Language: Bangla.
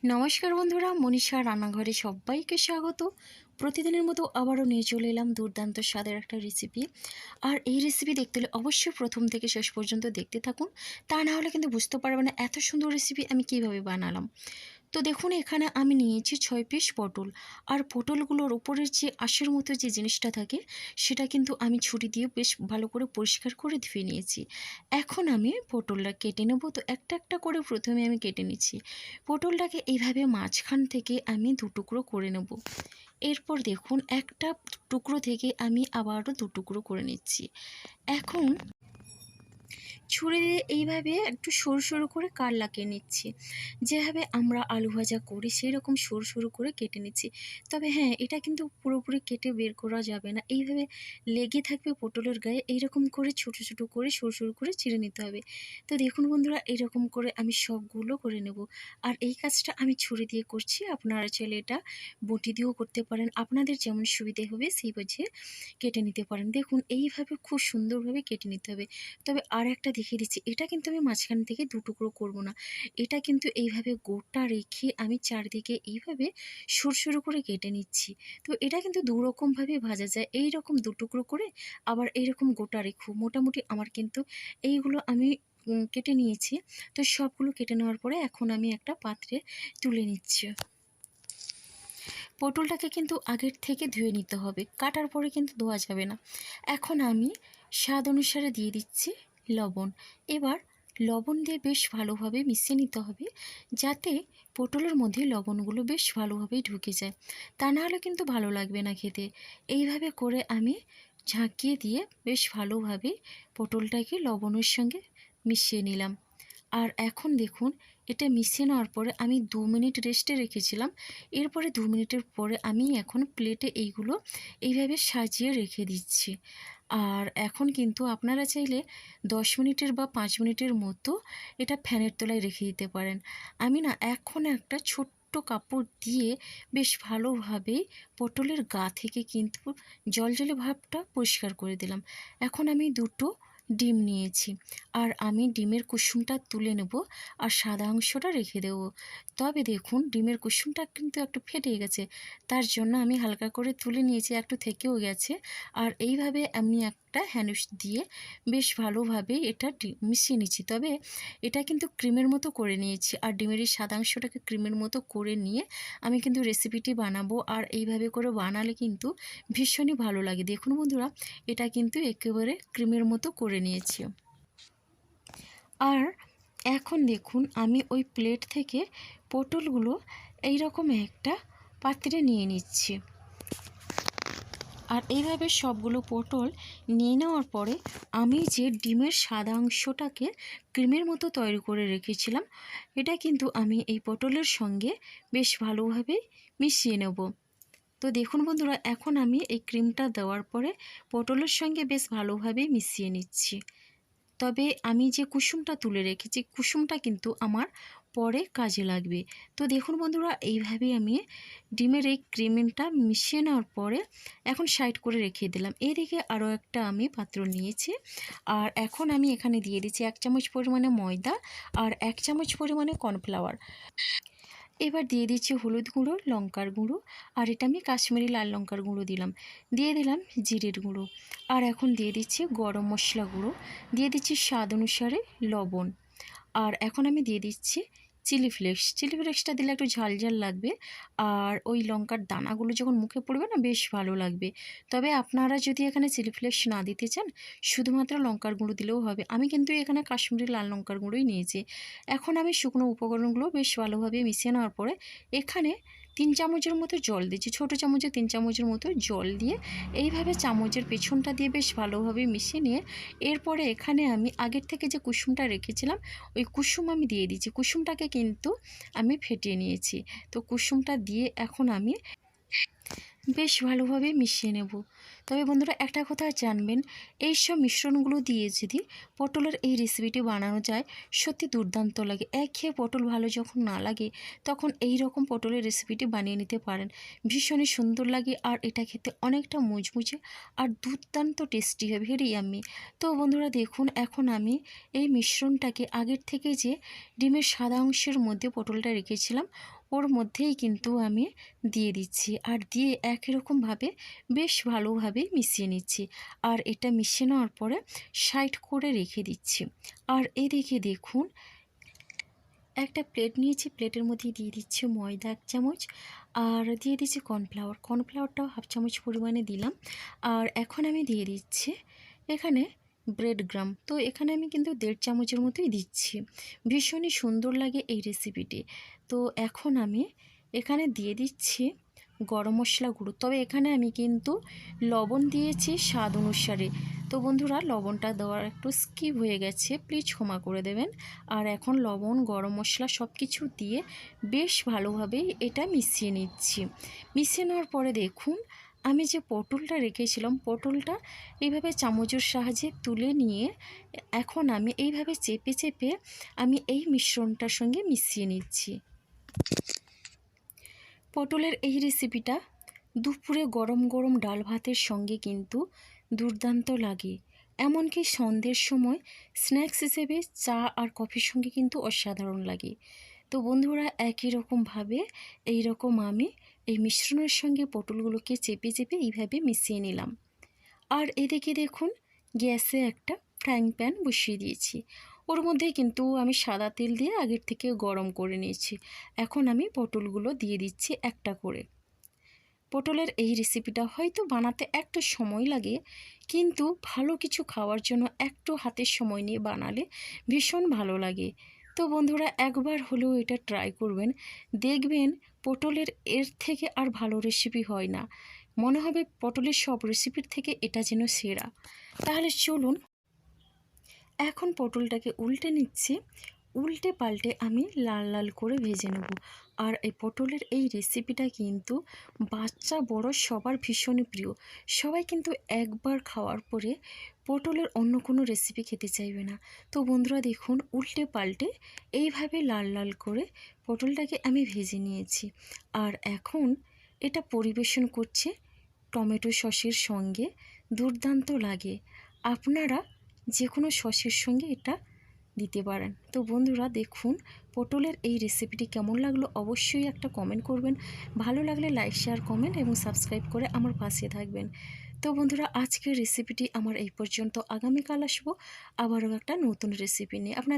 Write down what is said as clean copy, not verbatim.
নমস্কার বন্ধুরা, মনীষা রান্নাঘরে সবাইকে স্বাগত। প্রতিদিনের মতো আবারও নিয়ে চলে এলাম দুর্দান্ত স্বাদের একটা রেসিপি। আর এই রেসিপি দেখতে হলে অবশ্যই প্রথম থেকে শেষ পর্যন্ত দেখতে থাকুন, তা না হলে কিন্তু বুঝতে পারবেন না এত সুন্দর রেসিপি আমি কিভাবে বানালাম। তো দেখুন, এখানে আমি নিয়েছি 6 পিস পটল। আর পটলগুলোর উপরের যে আঁশের মতো যে জিনিসটা থাকে সেটা কিন্তু আমি ছুরি দিয়ে বেশ ভালো করে পরিষ্কার করে ধুয়ে নিয়েছি। এখন আমি পটলটা কেটে নেব। তো একটা একটা করে প্রথমে আমি কেটে নিচ্ছি। পটলটাকে এইভাবে মাঝখান থেকে আমি দু টুকরো করে নেব। এরপর দেখুন, একটা টুকরো থেকে আমি আবারও দু টুকরো করে নিচ্ছি। এখন ছুরি দিয়ে এইভাবে একটু সরু সরু করে কাট লাগিয়ে নিচ্ছি। যেভাবে আমরা আলু ভাজা করি সেই রকম সরু সরু করে কেটে নিচ্ছি। তবে হ্যাঁ, এটা কিন্তু পুরোপুরি কেটে বের করা যাবে না, এইভাবে লেগে থাকবে পটলের গায়ে। এইরকম করে ছোট ছোট করে সরু সরু করে চিড়ে নিতে হবে। তো দেখুন বন্ধুরা, এইরকম করে আমি সবগুলো করে নেব। আর এই কাজটা আমি ছুরি দিয়ে করছি, আপনারা চাইলে এটা বটি দিয়েও করতে পারেন, আপনাদের যেমন সুবিধে হবে সেই বুঝে কেটে নিতে পারেন। দেখুন, এইভাবে খুব সুন্দরভাবে কেটে নিতে হবে। তবে আর একটা দেখিয়ে দিচ্ছি, এটা কিন্তু আমি মাঝখান থেকে দু টুকরো করবো না, এটা কিন্তু এইভাবে গোটা রেখে আমি চারদিকে এইভাবে সরু সরু করে কেটে নিচ্ছি। তো এটা কিন্তু দুরকমভাবে ভাজা যায়, এই রকম দু টুকরো করে, আবার এইরকম গোটা রেখো। মোটামুটি আমার কিন্তু এইগুলো আমি কেটে নিয়েছি। তো সবগুলো কেটে নেওয়ার পরে এখন আমি একটা পাত্রে তুলে নিচ্ছি। পটলটাকে কিন্তু আগের থেকে ধুয়ে নিতে হবে, কাটার পরে কিন্তু ধোয়া যাবে না। এখন আমি স্বাদ অনুসারে দিয়ে দিচ্ছি লবণ। এবার লবণ দিয়ে বেশ ভালোভাবে মিশিয়ে নিতে হবে, যাতে পটলের মধ্যে লবণগুলো বেশ ভালোভাবেই ঢুকে যায়, তা নাহলে কিন্তু ভালো লাগবে না খেতে। এইভাবে করে আমি ঝাঁকিয়ে দিয়ে বেশ ভালোভাবে পটলটাকে লবণের সঙ্গে মিশিয়ে নিলাম। আর এখন দেখুন, এটা মিশিয়ে নেওয়ার পরে আমি 2 মিনিট রেস্টে রেখেছিলাম। এরপরে 2 মিনিটের পরে আমি এখন প্লেটে এইগুলো এইভাবে সাজিয়ে রেখে দিচ্ছি। আর এখন কিন্তু আপনারা চাইলে 10 মিনিটের বা 5 মিনিটের মতো এটা ফ্যানের তলায় রেখে দিতে পারেন। আমি না এখন একটা ছোট্ট কাপড় দিয়ে বেশ ভালোভাবে পটলের গা থেকে কিন্তু জলজলে ভাবটা পরিষ্কার করে দিলাম। এখন আমি দুটো ডিম নিয়েছি, আর আমি ডিমের কুসুমটা তুলে নেব আর সাদা অংশটা রেখে দেব। তবে দেখুন, ডিমের কুসুমটা কিন্তু একটু ফেটে গেছে, তার জন্য আমি হালকা করে তুলে নিয়েছি, একটু থেকেও গেছে। আর এইভাবে আমি একটা হ্যান্ডউইচ দিয়ে বেশ ভালোভাবে এটা মিশিয়ে নিচ্ছি। তবে এটা কিন্তু ক্রিমের মতো করে নিয়েছি, আর ডিমের এই সাদা অংশটাকে ক্রিমের মতো করে নিয়ে আমি কিন্তু রেসিপিটি বানাবো। আর এইভাবে করে বানালে কিন্তু ভীষণই ভালো লাগে। দেখুন বন্ধুরা, এটা কিন্তু একেবারে ক্রিমের মতো করে নিয়েছি। আর এখন দেখুন, আমি ওই প্লেট থেকে পটলগুলো এই রকম একটা পাত্রে নিয়ে নিচ্ছি। আর এইভাবে সবগুলো পটল নিয়ে নেওয়ার পরে আমি যে ডিমের সাদা অংশটাকে ক্রিমের মতো তৈরি করে রেখেছিলাম, এটা কিন্তু আমি এই পটলের সঙ্গে বেশ ভালোভাবে মিশিয়ে নেব। তো দেখুন বন্ধুরা, এখন আমি এই ক্রিমটা দেওয়ার পরে পটলের সঙ্গে বেশ ভালোভাবে মিশিয়ে নিচ্ছি। তবে আমি যে কুসুমটা তুলে রেখেছি, কুসুমটা কিন্তু আমার পরে কাজে লাগবে। তো দেখুন বন্ধুরা, এইভাবে আমি ডিমের এই ক্রিমটা মিশিয়ে নেওয়ার পরে এখন সাইড করে রেখে দিলাম। এদিকে আরও একটা আমি পাত্র নিয়েছি, আর এখন আমি এখানে দিয়ে দিচ্ছি 1 চামচ পরিমাণে ময়দা আর 1 চামচ পরিমাণে কর্নফ্লাওয়ার। এবার দিয়ে দিচ্ছি হলুদ গুঁড়ো, লঙ্কার গুঁড়ো, আর এটা আমি কাশ্মীরি লাল লঙ্কার গুঁড়ো দিলাম। দিয়ে দিলাম জিরের গুঁড়ো, আর এখন দিয়ে দিচ্ছি গরম মশলা গুঁড়ো, দিয়ে দিচ্ছি স্বাদ অনুসারে লবণ। আর এখন আমি দিয়ে দিচ্ছি চিলি ফ্লেক্স। চিলি ফ্লেক্সটা দিলে একটু ঝাল ঝাল লাগবে, আর ওই লঙ্কার দানাগুলো যখন মুখে পড়বে না, বেশ ভালো লাগবে। তবে আপনারা যদি এখানে চিলি ফ্লেক্স না দিতে চান, শুধুমাত্র লঙ্কার গুঁড়ো দিলেও হবে। আমি কিন্তু এখানে কাশ্মীরি লাল লঙ্কার গুঁড়োই নিয়েছি। এখন আমি শুকনো উপকরণগুলো বেশ ভালোভাবে মিশিয়ে নেওয়ার পরে এখানে 3 চামচের মতো জল দিচ্ছি। ছোটো চামচে 3 চামচের মতো জল দিয়ে এইভাবে চামচের পেছনটা দিয়ে বেশ ভালোভাবে মিশিয়ে নিয়ে এরপরে এখানে আমি আগের থেকে যে কুসুমটা রেখেছিলাম, ওই কুসুম আমি দিয়ে দিচ্ছি। কুসুমটাকে কিন্তু আমি ফেটিয়ে নিয়েছি। তো কুসুমটা দিয়ে এখন আমি বেশ ভালোভাবে মিশিয়ে নেব। তবে বন্ধুরা একটা কথা জানবেন, এই সব মিশ্রণগুলো দিয়ে যদি পটলের এই রেসিপিটি বানানো যায় সত্যি দুর্দান্ত লাগে। একঘেয়ে পটল ভালো যখন না লাগে তখন এই রকম পটলের রেসিপিটি বানিয়ে নিতে পারেন। ভীষণই সুন্দর লাগে আর এটা খেতে অনেকটা মুচমুচে আর দুর্দান্ত টেস্টি হয়, ভেরি ইয়াম্মি। তো বন্ধুরা দেখুন, এখন আমি এই মিশ্রণটাকে আগের থেকে যে ডিমের সাদা অংশের মধ্যে পটলটা রেখেছিলাম ওর মধ্যেই কিন্তু আমি দিয়ে দিচ্ছি, আর দিয়ে একই রকমভাবে বেশ ভালোভাবে মিশিয়ে নিচ্ছি। আর এটা মিশিয়ে নেওয়ার পরে সাইড করে রেখে দিচ্ছি। আর এদিকে দেখুন, একটা প্লেট নিয়েছি, প্লেটের মধ্যে দিয়ে দিচ্ছি ময়দা 1 চামচ, আর দিয়ে দিচ্ছি কর্নফ্লাওয়ারটাও 1/2 চামচ পরিমাণে দিলাম। আর এখন আমি দিয়ে দিচ্ছি এখানে ব্রেড গ্রাম, তো এখানে আমি কিন্তু 1.5 চামচের মতোই দিচ্ছি। ভীষণই সুন্দর লাগে এই রেসিপিটি। তো এখন আমি এখানে দিয়ে দিচ্ছি গরম মশলা গুঁড়ো, তবে এখানে আমি কিন্তু লবণ দিয়েছি স্বাদ অনুসারে। তো বন্ধুরা লবণটা দেওয়ার একটু স্কিপ হয়ে গেছে, প্লিজ ক্ষমা করে দেবেন। আর এখন লবণ, গরম মশলা সব কিছু দিয়ে বেশ ভালোভাবে এটা মিশিয়ে নিচ্ছি। মিশিয়ে নেওয়ার পরে দেখুন, আমি যে পটলটা রেখেছিলাম পটলটা এইভাবে চামচের সাহায্যে তুলে নিয়ে এখন আমি এইভাবে চেপে চেপে আমি এই মিশ্রণটার সঙ্গে মিশিয়ে নিচ্ছি। পটলের এই রেসিপিটা দুপুরে গরম গরম ডাল ভাতের সঙ্গে কিন্তু দুর্দান্ত লাগে। এমনকি সন্ধ্যের সময় স্ন্যাক্স হিসেবে চা আর কফির সঙ্গে কিন্তু অসাধারণ লাগে। তো বন্ধুরা একই রকমভাবে এই রকম আমি এই মিশ্রণের সঙ্গে পটলগুলোকে চেপে চেপে এইভাবে মিশিয়ে নিলাম। আর এদিকে দেখুন, গ্যাসে একটা ফ্রাইং প্যান বসিয়ে দিয়েছি। ওর মধ্যে কিন্তু আমি সাদা তেল দিয়ে আগের থেকে গরম করে নিয়েছি। এখন আমি পটলগুলো দিয়ে দিচ্ছি একটা করে। পটলের এই রেসিপিটা হয়তো বানাতে একটু সময় লাগে, কিন্তু ভালো কিছু খাওয়ার জন্য একটু হাতের সময় নিয়ে বানালে ভীষণ ভালো লাগে। তো বন্ধুরা একবার হলেও এটা ট্রাই করবেন, দেখবেন পটলের এর থেকে আর ভালো রেসিপি হয় না। মনে হবে পটলের সব রেসিপির থেকে এটা যেন সেরা। তাহলে চলুন এখন পটলটাকে উল্টে নিচ্ছি। উল্টে পাল্টে আমি লাল লাল করে ভেজে নেব। আর এই পটলের এই রেসিপিটা কিন্তু বাচ্চা বড় সবার ভীষণই প্রিয়। সবাই কিন্তু একবার খাওয়ার পরে পটলের অন্য কোনো রেসিপি খেতে চাইবে না। তো বন্ধুরা দেখুন, উল্টে পাল্টে এইভাবে লাল লাল করে পটলটাকে আমি ভেজে নিয়েছি। আর এখন এটা পরিবেশন করছে টমেটো সসের সঙ্গে, দুর্দান্ত লাগে। আপনারা যে কোনো সসের সঙ্গে এটা দিতে পারেন। তো বন্ধুরা দেখুন, পটলের এই রেসিপিটি কেমন লাগলো অবশ্যই একটা কমেন্ট করবেন। ভালো লাগলে লাইক, শেয়ার, কমেন্ট এবং সাবস্ক্রাইব করে আমার পাশে থাকবেন। তো বন্ধুরা আজকের রেসিপিটি আমার এই পর্যন্ত। আগামীকাল আসবো আবারও একটা নতুন রেসিপি নিয়ে। আপনার